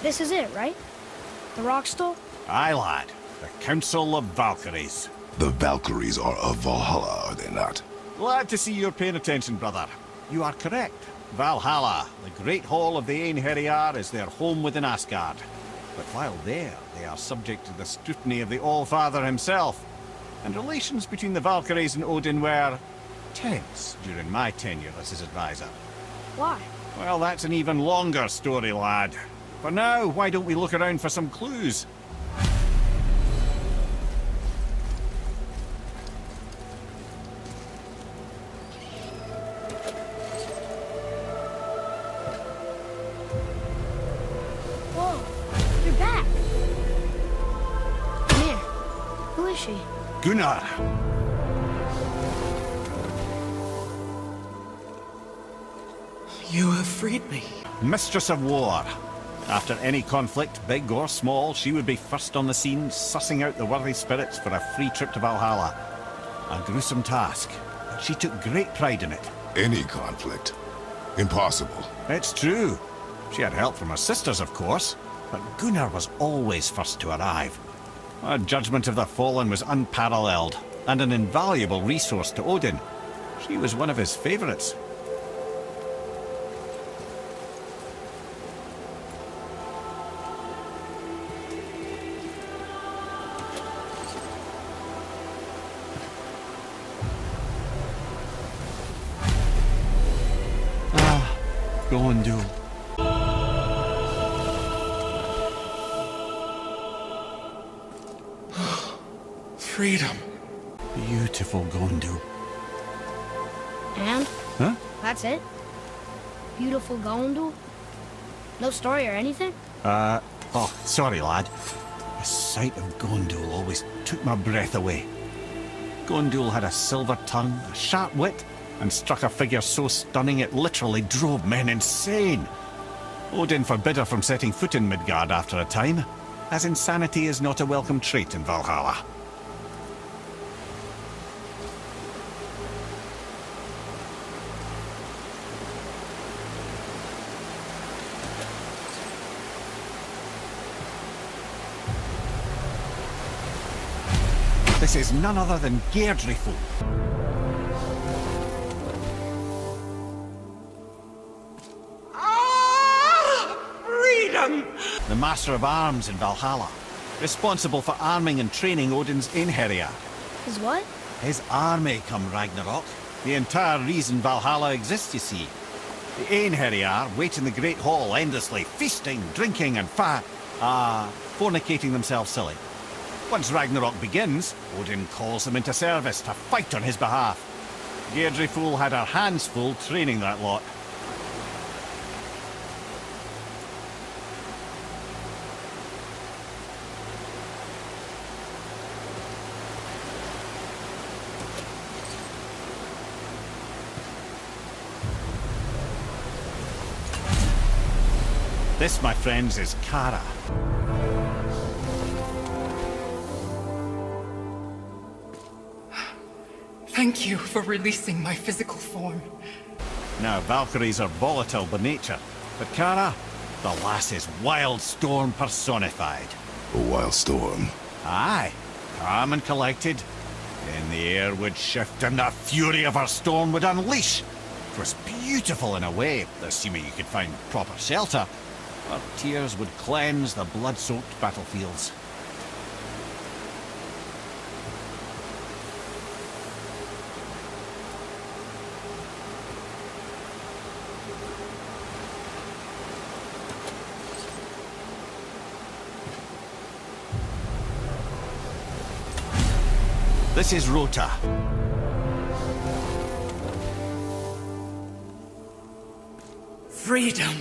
This is it, right? The rock stole? Aye, lad. The Council of Valkyries. The Valkyries are of Valhalla, are they not? Glad to see you're paying attention, brother. You are correct. Valhalla, the great hall of the Einherjar, is their home within Asgard. But while there, they are subject to the scrutiny of the All-Father himself. And relations between the Valkyries and Odin were tense during my tenure as his advisor. Why? Well, that's an even longer story, lad. For now, why don't we look around for some clues? Whoa, you're back. Come here. Who is she? Gunnar. You have freed me. Mistress of War. After any conflict, big or small, she would be first on the scene, sussing out the worthy spirits for a free trip to Valhalla. A gruesome task, but she took great pride in it. Any conflict. Impossible. It's true. She had help from her sisters, of course, but Gunnar was always first to arrive. Her judgment of the fallen was unparalleled, and an invaluable resource to Odin. She was one of his favourites. Gondul. Freedom. Beautiful Gondul. And? Huh? That's it? Beautiful Gondul? No story or anything? Oh, sorry, lad. The sight of Gondul always took my breath away. Gondul had a silver tongue, a sharp wit, and struck a figure so stunning it literally drove men insane. Odin forbid her from setting foot in Midgard after a time, as insanity is not a welcome trait in Valhalla. This is none other than Geirdriful. The Master of Arms in Valhalla, responsible for arming and training Odin's Einherjar. His what? His army come Ragnarok. The entire reason Valhalla exists, you see. The Einherjar wait in the Great Hall endlessly, feasting, drinking and fornicating themselves silly. Once Ragnarok begins, Odin calls them into service to fight on his behalf. Geirdriful had her hands full training that lot. This, my friends, is Kara. Thank you for releasing my physical form. Now, Valkyries are volatile by nature, but Kara, the lass is Wild Storm personified. A wild storm. Aye, calm and collected. Then the air would shift and the fury of her storm would unleash. It was beautiful in a way, assuming you could find proper shelter. Her tears would cleanse the blood-soaked battlefields. This is Rota. Freedom.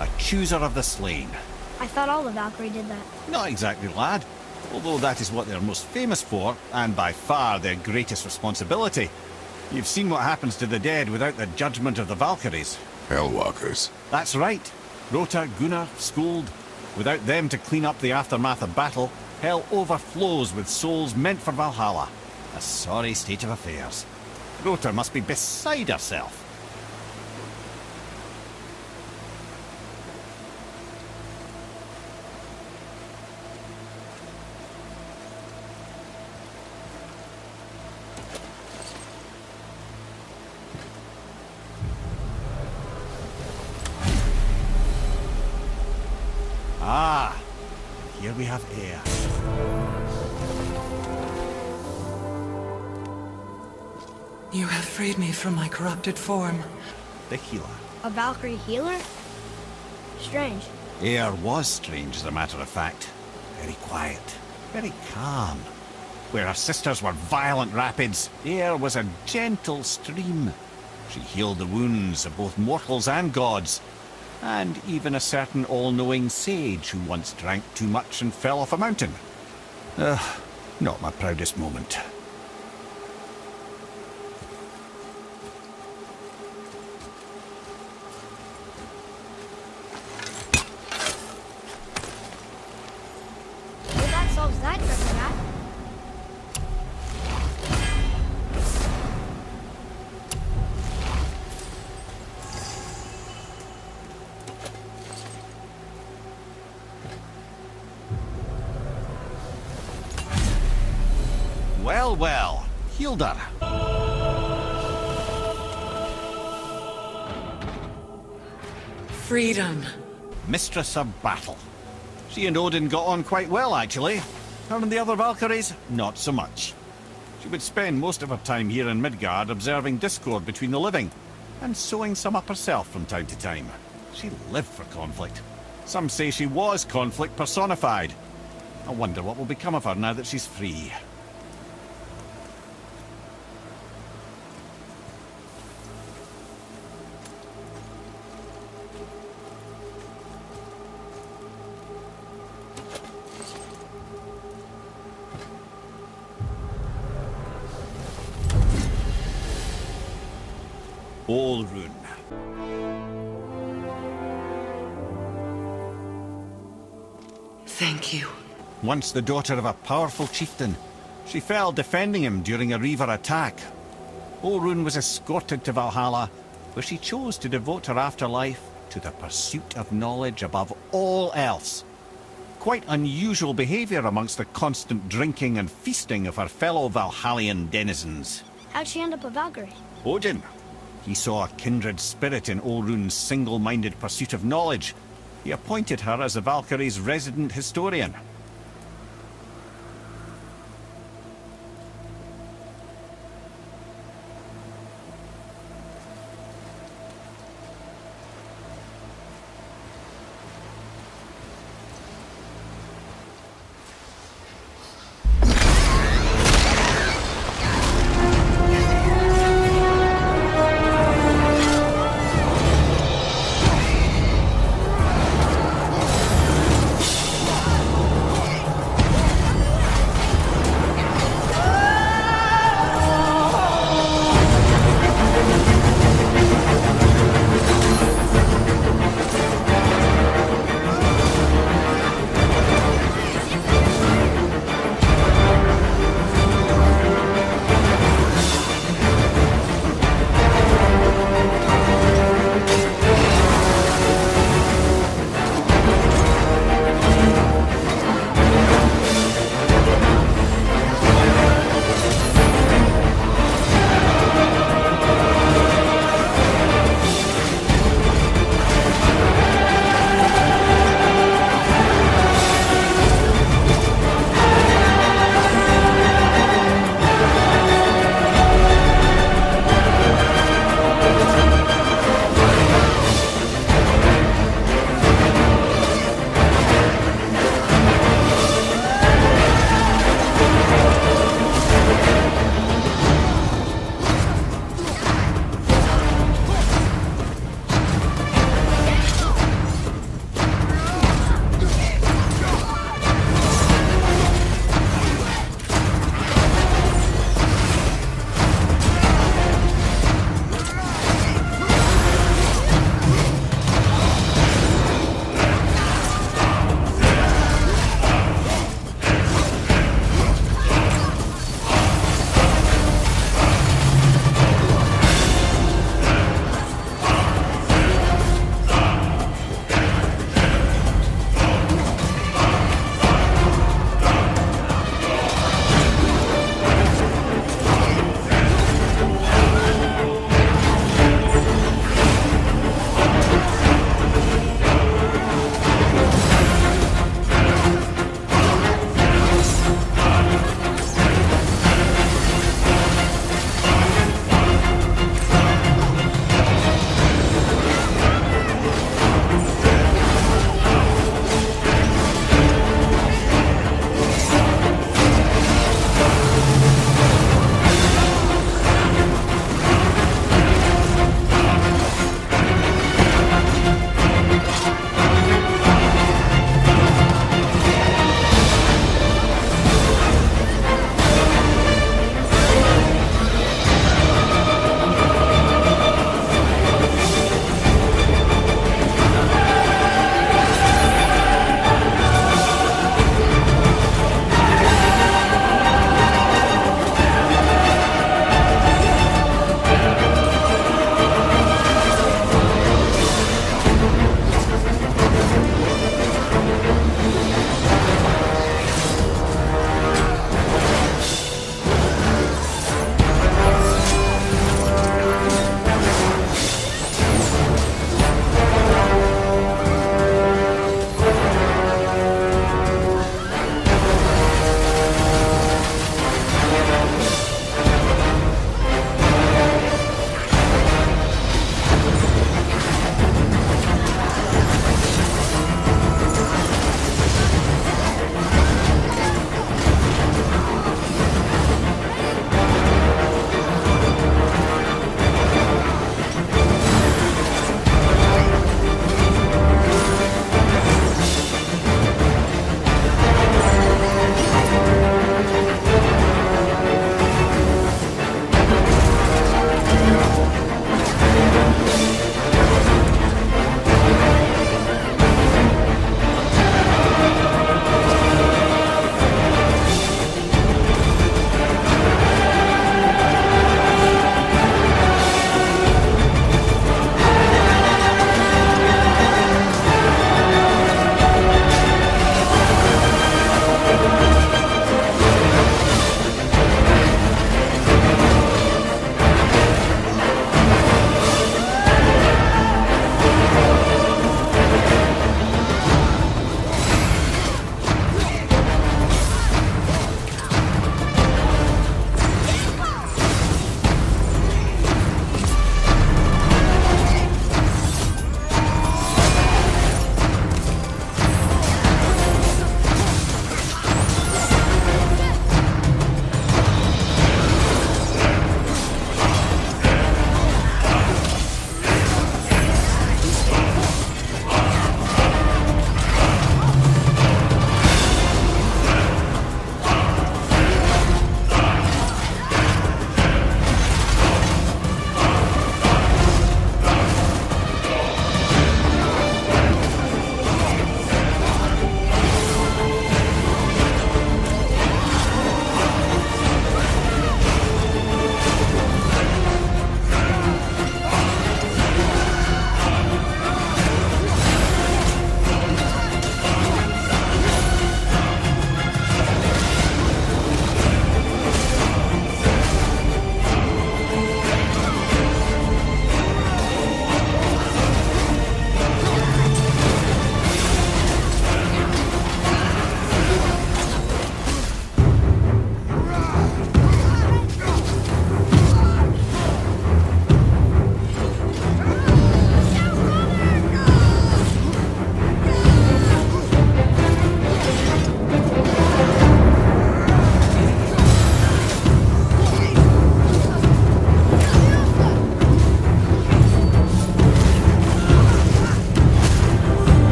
A chooser of the slain. I thought all the Valkyrie did that. Not exactly, lad. Although that is what they're most famous for, and by far their greatest responsibility. You've seen what happens to the dead without the judgment of the Valkyries. Hellwalkers. That's right. Rota, Gunnar, Skuld. Without them to clean up the aftermath of battle, hell overflows with souls meant for Valhalla. A sorry state of affairs. Rota must be beside herself. have air. You have freed me from my corrupted form. The healer. A Valkyrie healer? Strange. Air was strange, as a matter of fact. Very quiet, very calm. Where her sisters were violent rapids, air was a gentle stream. She healed the wounds of both mortals and gods, and even a certain all-knowing sage who once drank too much and fell off a mountain. Not my proudest moment. Well, that solves that trick I got. Well, well, healed her. Freedom. Mistress of battle. She and Odin got on quite well, actually. Her and the other Valkyries, not so much. She would spend most of her time here in Midgard observing discord between the living, and sewing some up herself from time to time. She lived for conflict. Some say she was conflict personified. I wonder what will become of her now that she's free. Olrun. Thank you. Once the daughter of a powerful chieftain, she fell defending him during a Reaver attack. Olrun was escorted to Valhalla, where she chose to devote her afterlife to the pursuit of knowledge above all else. Quite unusual behaviour amongst the constant drinking and feasting of her fellow Valhallian denizens. How'd she end up a Valkyrie? Odin. He saw a kindred spirit in Olrun's single-minded pursuit of knowledge. He appointed her as the Valkyrie's resident historian.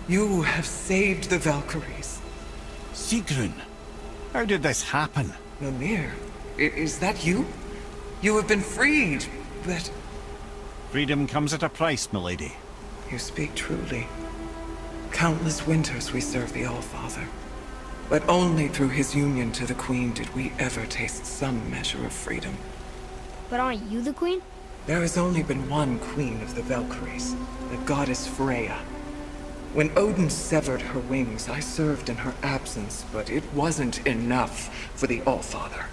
You have saved the Valkyries. Sigrun, how did this happen? Mimir, is that you? You have been freed, but... Freedom comes at a price, milady. You speak truly. Countless winters we serve the All-Father. But only through his union to the Queen did we ever taste some measure of freedom. But aren't you the queen? There has only been one Queen of the Valkyries, the goddess Freya. When Odin severed her wings, I served in her absence, but it wasn't enough for the All-Father.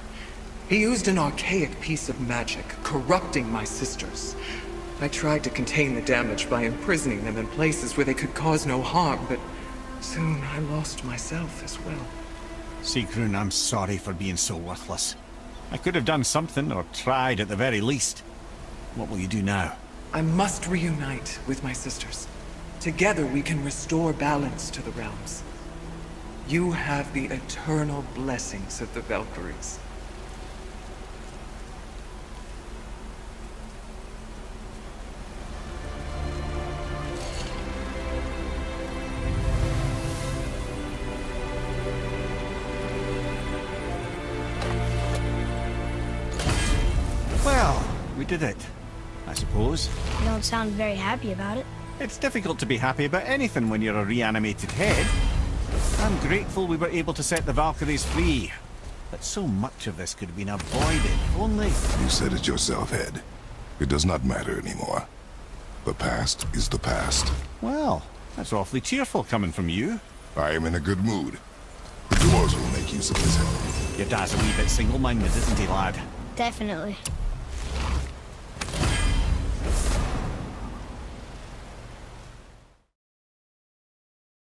He used an archaic piece of magic, corrupting my sisters. I tried to contain the damage by imprisoning them in places where they could cause no harm, but soon I lost myself as well. Sigrun, I'm sorry for being so worthless. I could have done something, or tried at the very least. What will you do now? I must reunite with my sisters. Together we can restore balance to the realms. You have the eternal blessings of the Valkyries. Well, we did it, I suppose. You don't sound very happy about it. It's difficult to be happy about anything when you're a reanimated head. I'm grateful we were able to set the Valkyries free. But so much of this could have been avoided, if only... You said it yourself, Head. It does not matter anymore. The past is the past. Well, that's awfully cheerful coming from you. I am in a good mood. The dwarves will make use of this help. Your dad's a wee bit single-minded, isn't he, lad? Definitely.